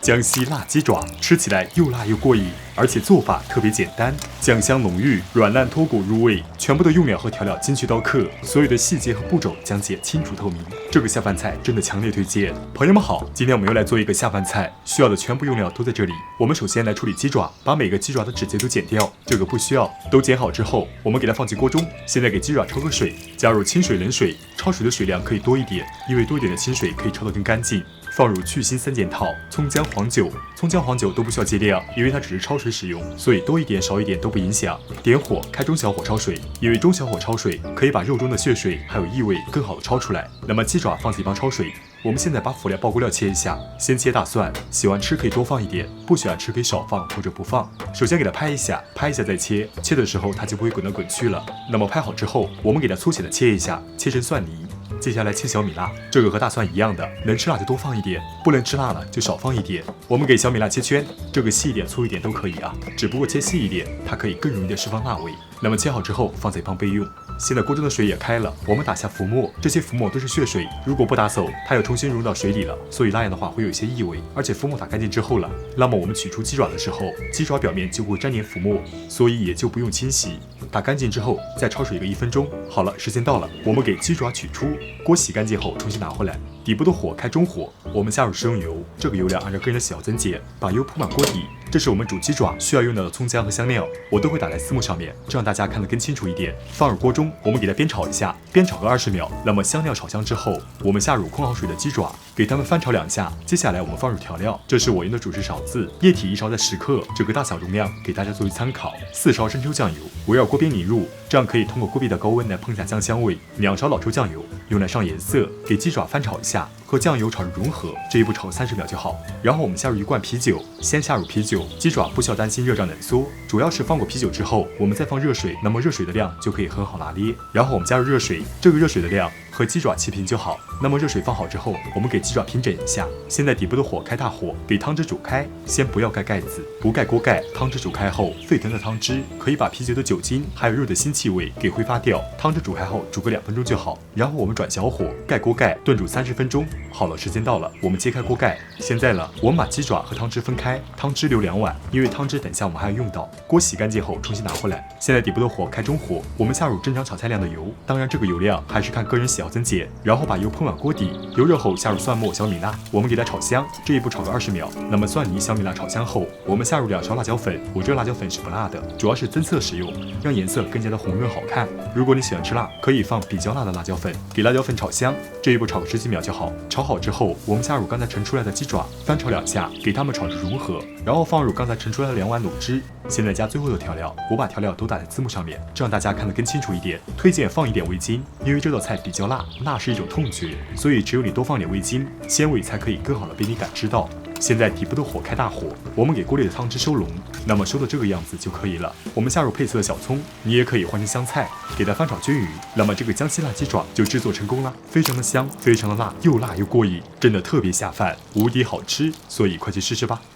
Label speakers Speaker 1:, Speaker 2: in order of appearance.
Speaker 1: 江西辣鸡爪，吃起来又辣又过瘾，而且做法特别简单，酱香浓郁，软烂脱骨入味，全部的用料和调料精确刀刻，所有的细节和步骤讲解清楚透明。这个下饭菜真的强烈推荐。朋友们好，今天我们又来做一个下饭菜，需要的全部用料都在这里。我们首先来处理鸡爪，把每个鸡爪的指节都剪掉，这个不需要。都剪好之后，我们给它放进锅中。现在给鸡爪焯个水，加入清水、冷水，焯水的水量可以多一点，因为多一点的清水可以焯得更干净。放入去腥3件套，葱姜黄酒，葱姜黄酒都不需要计量，因为它只是焯水使用，所以多一点少一点都不影响。点火，开中小火焯水，因为中小火焯水可以把肉中的血水还有异味更好的焯出来。那么鸡爪放进一旁焯水。我们现在把辅料爆锅料切一下，先切大蒜，喜欢吃可以多放一点，不喜欢吃可以少放或者不放。首先给它拍一下，拍一下再切，切的时候它就不会滚来滚去了。那么拍好之后，我们给它粗浅的切一下，切成蒜泥。接下来切小米辣，这个和大蒜一样的，能吃辣就多放一点，不能吃辣了就少放一点。我们给小米辣切圈，这个细一点粗一点都可以啊，只不过切细一点，它可以更容易的释放辣味。那么切好之后放在一旁备用。现在锅中的水也开了，我们打下浮沫，这些浮沫都是血水，如果不打走，它又重新融到水里了，所以那样的话会有一些异味。而且浮沫打干净之后了，那么我们取出鸡爪的时候，鸡爪表面就会沾点浮沫，所以也就不用清洗。打干净之后再焯水一个1分钟。好了，时间到了，我们给鸡爪取出，锅洗干净后重新拿回来。底部的火开中火，我们下入食用油，这个油量按照个人的喜好增减，把油铺满锅底。这是我们煮鸡爪需要用到的葱姜和香料，我都会打在丝幕上面，这样大家看得更清楚一点。放入锅中，我们给它煸炒一下，煸炒个20秒。那么香料炒香之后，我们下入控好水的鸡爪，给它们翻炒2下。接下来我们放入调料，这是我用的主食勺子，液体1勺在10克，这个大小容量给大家作为参考。4勺生抽酱油，围绕锅边淋入，这样可以通过锅壁的高温来烹下酱香味。2勺老抽酱油，用来上颜色，给鸡爪翻炒一下。和酱油炒入融合，这一步炒30秒就好。然后我们下入1罐啤酒，先下入啤酒，鸡爪不需要担心热胀冷缩，主要是放过啤酒之后，我们再放热水，那么热水的量就可以很好拿捏。然后我们加入热水，这个热水的量和鸡爪齐平就好。那么热水放好之后，我们给鸡爪平整一下。现在底部的火开大火，给汤汁煮开，先不要盖盖子，不盖锅盖。汤汁煮开后，沸腾的汤汁可以把啤酒的酒精还有肉的腥气味给挥发掉。汤汁煮开后，煮个2分钟就好。然后我们转小火，盖锅盖，炖煮30分钟。好了，时间到了，我们揭开锅盖。现在了，我们把鸡爪和汤汁分开，汤汁留2碗，因为汤汁等下我们还要用到。锅洗干净后重新拿回来。现在底部的火开中火，我们下入正常炒菜量的油，当然这个油量还是看个人喜好增减。然后把油喷满锅底，油热后下入蒜末、小米辣，我们给它炒香，这一步炒个20秒。那么蒜泥、小米辣炒香后，我们下入2勺辣椒粉，我这个辣椒粉是不辣的，主要是增色使用，让颜色更加的红润好看。如果你喜欢吃辣，可以放比较辣的辣椒粉，给辣椒粉炒香，这一步炒个10几秒就好。炒好之后，我们下入刚才盛出来的鸡爪，翻炒2下，给它们炒至融合，然后放入刚才盛出来的2碗卤汁。现在加最后的调料，我把调料都打在字幕上面，这样大家看得更清楚一点。推荐放一点味精，因为这道菜比较辣，辣是一种痛觉，所以只有你多放点味精，鲜味才可以更好的被你感知到。现在底部的火开大火，我们给锅里的汤汁收拢，那么收的这个样子就可以了。我们下入配色的小葱，你也可以换成香菜，给它翻炒均匀。那么这个江西辣鸡爪就制作成功了，非常的香，非常的辣，又辣又过瘾，真的特别下饭，无敌好吃，所以快去试试吧。